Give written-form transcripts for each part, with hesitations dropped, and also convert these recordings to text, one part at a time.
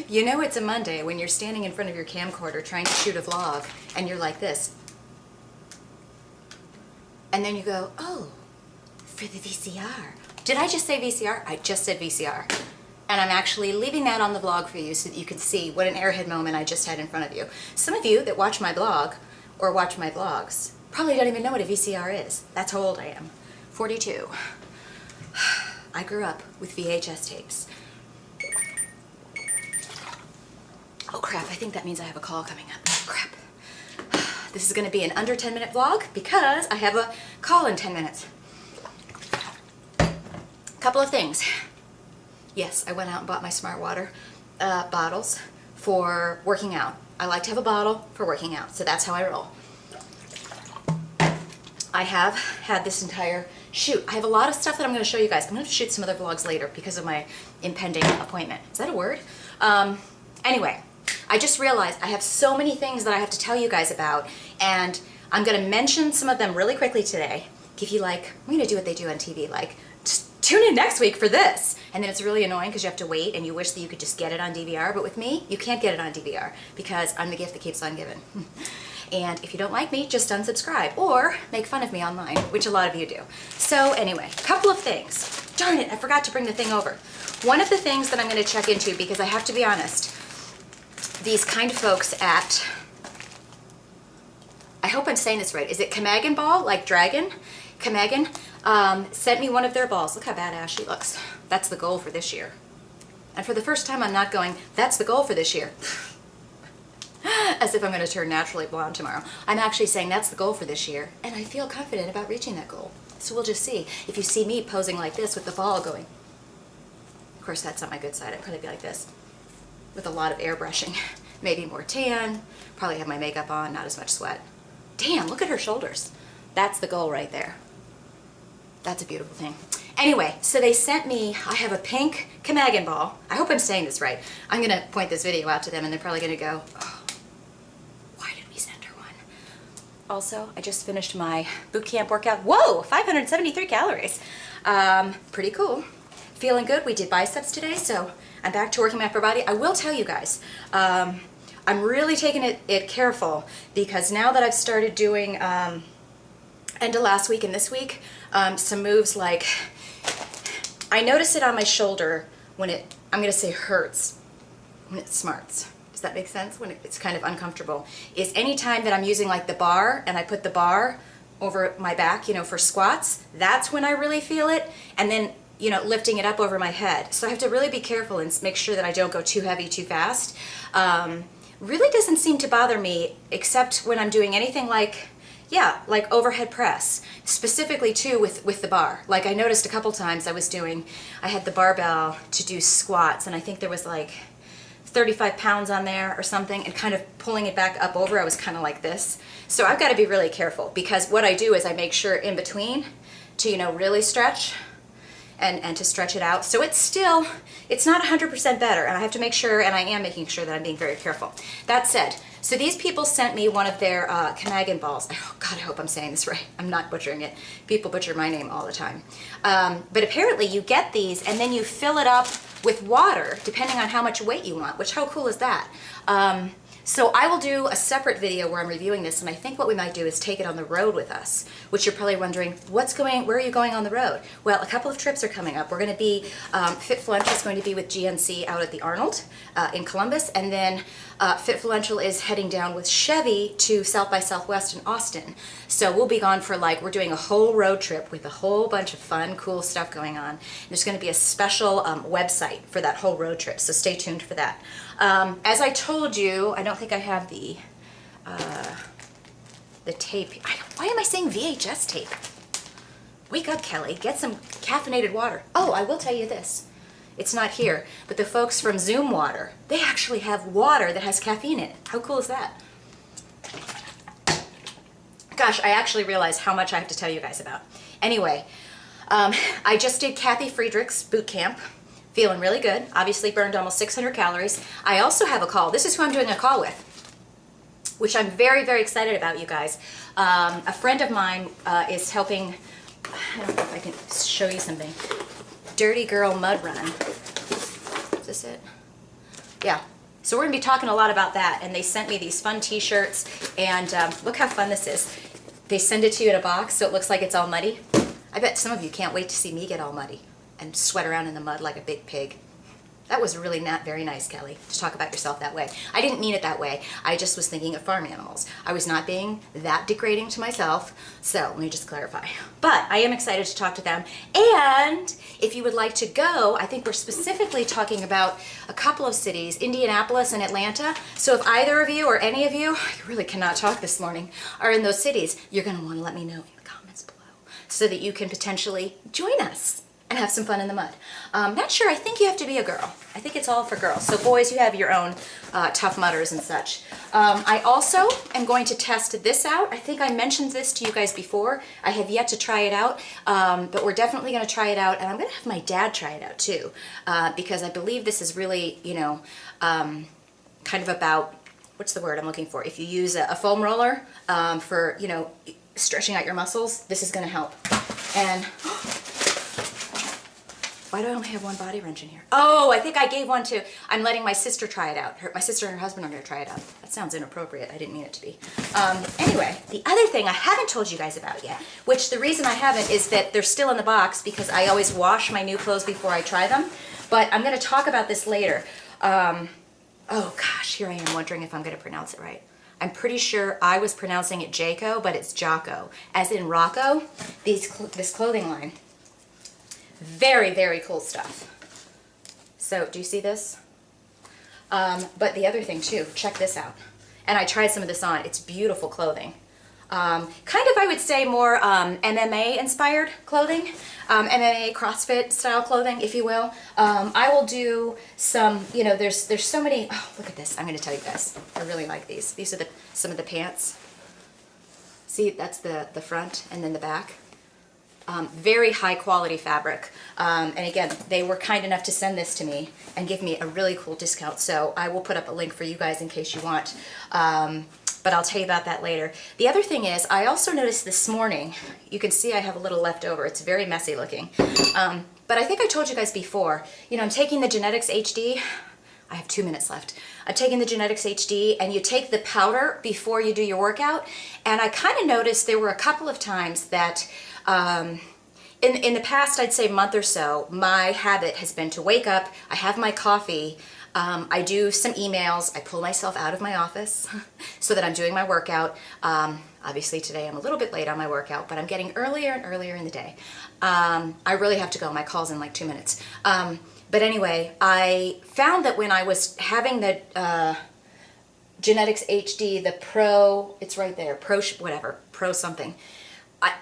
You know it's a Monday when you're standing in front of your camcorder trying to shoot a vlog and you're like this. And then you go, oh, for the VCR. Did I just say VCR? I just said VCR. And I'm actually leaving that on the vlog for you so that you can see what an airhead moment I just had in front of you. Some of you that watch my blog or watch my vlogs probably don't even know what a VCR is. That's how old I am. 42. I grew up with VHS tapes. Oh crap, I think that means I have a call coming up. Oh, crap. This is going to be an under 10-minute vlog because I have a call in 10 minutes. Couple of things. Yes, I went out and bought my Smart Water bottles for working out. I like to have a bottle for working out, so that's how I roll. I have had this entire shoot. I have a lot of stuff that I'm going to show you guys. I'm going to shoot some other vlogs later because of my impending appointment. Is that a word? Anyway, I just realized I have so many things that I have to tell you guys about, and I'm going to mention some of them really quickly today. Give you like, I'm going to do what they do on TV, like, tune in next week for this. And then it's really annoying because you have to wait and you wish that you could just get it on DVR. But with me, you can't get it on DVR because I'm the gift that keeps on giving. And if you don't like me, just unsubscribe or make fun of me online, which a lot of you do. So anyway, a couple of things. Darn it, I forgot to bring the thing over. One of the things that I'm going to check into, because I have to be honest, these kind folks at, I hope I'm saying this right, is it Kamagon ball, like dragon? Kamagon sent me one of their balls. Look how badass she looks. That's the goal for this year. And for the first time, I'm not going, that's the goal for this year. As if I'm going to turn naturally blonde tomorrow. I'm actually saying that's the goal for this year. And I feel confident about reaching that goal. So we'll just see. If you see me posing like this with the ball going. Of course, that's not my good side. I'd probably be like this. With a lot of airbrushing. Maybe more tan. Probably have my makeup on, not as much sweat. Damn, look at her shoulders. That's the goal right there. That's a beautiful thing. Anyway, so they sent me, I have a pink Kamagon ball. I hope I'm saying this right. I'm going to point this video out to them and they're probably going to go, oh, why did we send her one? Also, I just finished my boot camp workout. Whoa, 573 calories. Pretty cool. Feeling good. We did biceps today, so I'm back to working my upper body. I will tell you guys, I'm really taking it careful because now that I've started doing end of last week and this week, some moves like, I notice it on my shoulder when it, I'm going to say hurts, when it smarts. Does that make sense? When it's kind of uncomfortable. Is any time that I'm using like the bar and I put the bar over my back, you know, for squats, that's when I really feel it. And then, you know, lifting it up over my head. So I have to really be careful and make sure that I don't go too heavy too fast. Really doesn't seem to bother me except when I'm doing anything like, yeah, like overhead press, specifically too with the bar. Like I noticed a couple times I had the barbell to do squats and I think there was like 35 pounds on there or something, and kind of pulling it back up over, I was kind of like this. So I've got to be really careful because what I do is I make sure in between to, you know, really stretch and to stretch it out. So it's not 100% better, and I have to make sure, and I am making sure that I'm being very careful. That said, so these people sent me one of their Kamagon balls. Oh God, I hope I'm saying this right. I'm not butchering it. People butcher my name all the time. But apparently you get these and then you fill it up with water depending on how much weight you want, which how cool is that? So I will do a separate video where I'm reviewing this, and I think what we might do is take it on the road with us, which you're probably wondering, where are you going on the road? Well, a couple of trips are coming up. We're going to be, Fitfluential is going to be with GNC out at the Arnold in Columbus, and then Fitfluential is heading down with Chevy to South by Southwest in Austin. So we'll be gone for we're doing a whole road trip with a whole bunch of fun, cool stuff going on. And there's going to be a special website for that whole road trip, so stay tuned for that. As I told you, I don't think I have the tape. Why am I saying VHS tape? Wake up, Kelly. Get some caffeinated water. Oh, I will tell you this. It's not here, but the folks from Zoom Water, they actually have water that has caffeine in it. How cool is that? Gosh, I actually realized how much I have to tell you guys about. Anyway, I just did Kathy Friedrich's boot camp. Feeling really good. Obviously burned almost 600 calories. I also have a call. This is who I'm doing a call with, which I'm very, very excited about, you guys. A friend of mine is helping, I don't know if I can show you something. Dirty Girl Mud Run. Is this it? Yeah. So we're gonna be talking a lot about that, and they sent me these fun t-shirts, and look how fun this is. They send it to you in a box so it looks like it's all muddy. I bet some of you can't wait to see me get all muddy and sweat around in the mud like a big pig. That was really not very nice, Kelly, to talk about yourself that way. I didn't mean it that way. I just was thinking of farm animals. I was not being that degrading to myself, so let me just clarify. But I am excited to talk to them, and if you would like to go, I think we're specifically talking about a couple of cities, Indianapolis and Atlanta. So if either of you or any of you, I really cannot talk this morning, are in those cities, you're going to want to let me know in the comments below so that you can potentially join us and have some fun in the mud. Not sure, I think you have to be a girl. I think it's all for girls. So boys, you have your own tough mudders and such. I also am going to test this out. I think I mentioned this to you guys before. I have yet to try it out, but we're definitely gonna try it out, and I'm gonna have my dad try it out too, because I believe this is really, you know, kind of about, what's the word I'm looking for? If you use a foam roller for, you know, stretching out your muscles, this is gonna help. And why do I only have one body wrench in here? Oh, I think I gave one to, I'm letting my sister try it out. My sister and her husband are gonna try it out. That sounds inappropriate, I didn't mean it to be. Anyway, the other thing I haven't told you guys about yet, which the reason I haven't is that they're still in the box because I always wash my new clothes before I try them, but I'm gonna talk about this later. Oh gosh, here I am wondering if I'm gonna pronounce it right. I'm pretty sure I was pronouncing it Jaco, but it's Jocko, as in Rocco, this clothing line. Very, very cool stuff. So, do you see this? But the other thing too, check this out. And I tried some of this on. It's beautiful clothing. Kind of, I would say, more MMA inspired clothing. MMA CrossFit style clothing, if you will. I will do some, you know, there's so many, oh, look at this. I'm going to tell you guys. I really like these. These are some of the pants. See, that's the front and then the back. Very high quality fabric, and again, they were kind enough to send this to me and give me a really cool discount, so I will put up a link for you guys in case you want, but I'll tell you about that later. The other thing is, I also noticed this morning, you can see I have a little left over. It's very messy looking, but I think I told you guys before, you know, I'm taking the Genetics HD. I have 2 minutes left. I'm taking the Genetics HD, and you take the powder before you do your workout, and I kind of noticed there were a couple of times that in the past, I'd say month or so, my habit has been to wake up, I have my coffee, I do some emails, I pull myself out of my office so that I'm doing my workout. Obviously today I'm a little bit late on my workout, but I'm getting earlier and earlier in the day. I really have to go, my call's in like 2 minutes. But anyway, I found that when I was having the Genetics HD, the Pro, it's right there, Pro something.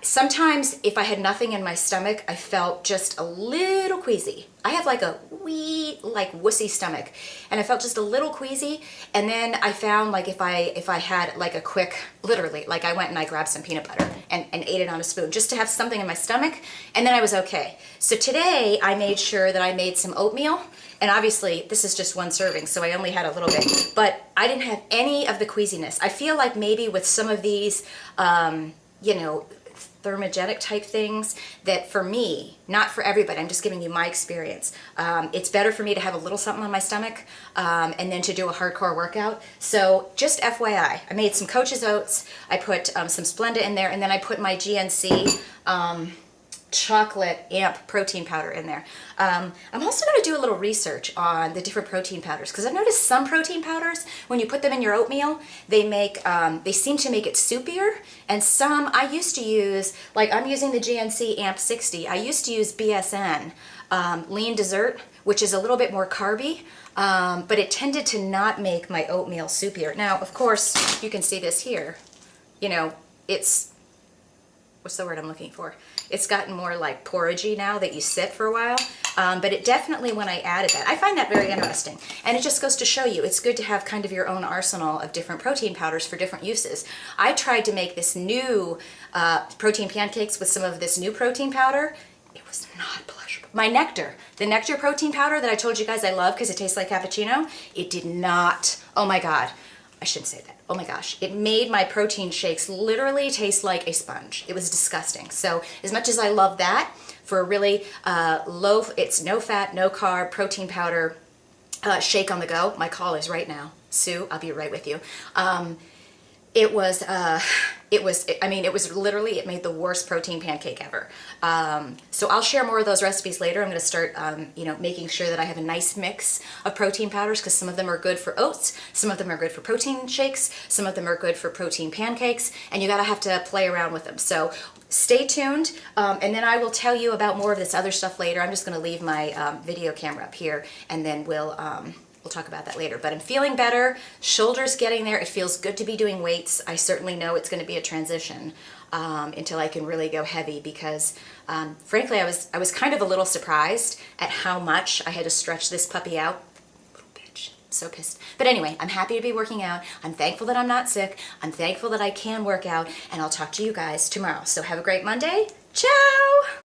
Sometimes if I had nothing in my stomach, I felt just a little queasy. I have like a wee, like wussy stomach, and I felt just a little queasy. And then I found like if I had like a quick, literally, like I went and I grabbed some peanut butter and ate it on a spoon just to have something in my stomach, and then I was okay. So today I made sure that I made some oatmeal, and obviously this is just one serving, so I only had a little bit, but I didn't have any of the queasiness. I feel like maybe with some of these, you know, thermogenic type things, that for me, not for everybody, I'm just giving you my experience, it's better for me to have a little something on my stomach and then to do a hardcore workout. So just FYI, I made some Coach's Oats, I put some Splenda in there, and then I put my GNC chocolate amp protein powder in there. I'm also going to do a little research on the different protein powders, because I've noticed some protein powders, when you put them in your oatmeal, they seem to make it soupier, and some I used to use, like I'm using the GNC amp 60, I used to use BSN lean dessert, which is a little bit more carby, but it tended to not make my oatmeal soupier. Now, of course, you can see this here, you know, it's, what's the word I'm looking for? It's gotten more like porridgey now that you sit for a while, but it definitely, when I added that, I find that very interesting. And it just goes to show you, it's good to have kind of your own arsenal of different protein powders for different uses. I tried to make this new protein pancakes with some of this new protein powder. It was not pleasurable. My Nectar, the Nectar protein powder that I told you guys I love because it tastes like cappuccino, it did not, oh my God. I shouldn't say that. Oh my gosh. It made my protein shakes literally taste like a sponge. It was disgusting. So as much as I love that, for a really low, it's no fat, no carb protein powder, shake on the go. My call is right now. Sue, I'll be right with you. It was, I mean, it was literally, it made the worst protein pancake ever. So I'll share more of those recipes later. I'm going to start, you know, making sure that I have a nice mix of protein powders, because some of them are good for oats, some of them are good for protein shakes, some of them are good for protein pancakes, and you gotta have to play around with them. So stay tuned, and then I will tell you about more of this other stuff later. I'm just going to leave my video camera up here, and then we'll talk about that later. But I'm feeling better, shoulders getting there. It feels good to be doing weights. I certainly know it's going to be a transition until I can really go heavy, because frankly, I was kind of a little surprised at how much I had to stretch this puppy out. Little bitch, so pissed. But anyway, I'm happy to be working out. I'm thankful that I'm not sick. I'm thankful that I can work out, and I'll talk to you guys tomorrow. So have a great Monday. Ciao!